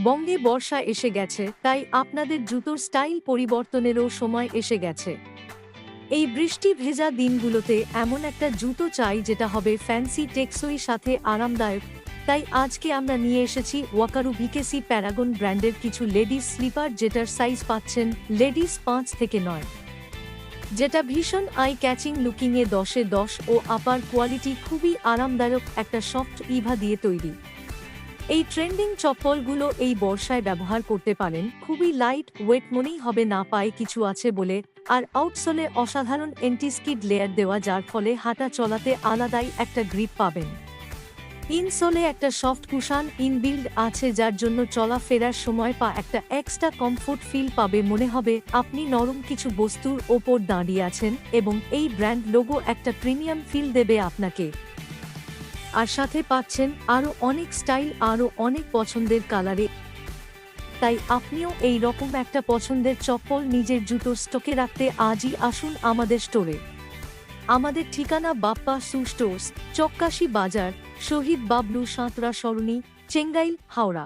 বঙ্গে বর্ষা এসে গেছে, তাই আপনাদের জুতোর স্টাইল পরিবর্তনেরও সময় এসে গেছে। এই বৃষ্টি ভেজা দিনগুলোতে এমন একটা জুতো চাই যেটা হবে ফ্যান্সি, টেকসই, সাথে আরামদায়ক। তাই আজকে আমরা নিয়ে এসেছি ওয়াকারু ভিকেসি প্যারাগন ব্র্যান্ডের কিছু লেডিস স্লিপার, যেটার সাইজ পাচ্ছেন লেডিস 5 থেকে 9, যেটা ভীষণ আই ক্যাচিং লুকিংয়ে 10-এ 10 ও আপার কোয়ালিটি খুবই আরামদায়ক একটা সফট ইভা দিয়ে তৈরি। এই ট্রেন্ডিং চপ্পলগুলো এই বর্ষায় ব্যবহার করতে পারেন, খুবই লাইট ওয়েট মনেই হবে না পায়ে কিছু আছে বলে। আর আউটসোলে অসাধারণ অ্যান্টি-স্কিড লেয়ার দেওয়া, যার ফলে হাঁটা চলাতে আলাদাই একটা গ্রিপ পাবেন। ইনসোলে একটা সফট কুশন ইনবিল্ড আছে, যার জন্য চলাফেরার সময় পা একটা এক্সট্রা কমফোর্ট ফিল পাবে, মনে হবে আপনি নরম কিছু বস্তুর ওপর দাঁড়িয়ে আছেন। এবং এই ব্র্যান্ড লোগো একটা প্রিমিয়াম ফিল দেবে আপনাকে। আর সাথে পাচ্ছেন আরও অনেক স্টাইল, আরও অনেক পছন্দের কালারে। তাই আপনিও এই রকম একটা পছন্দের চপ্পল নিজের জুতোর স্টকে রাখতে আজই আসুন আমাদের স্টোরে। আমাদের ঠিকানা বাপ্পা শু স্টোর্স, চক্কাশি বাজার, শহীদ বাবলু সাঁতরা সরণি, চেঙ্গাইল, হাওড়া।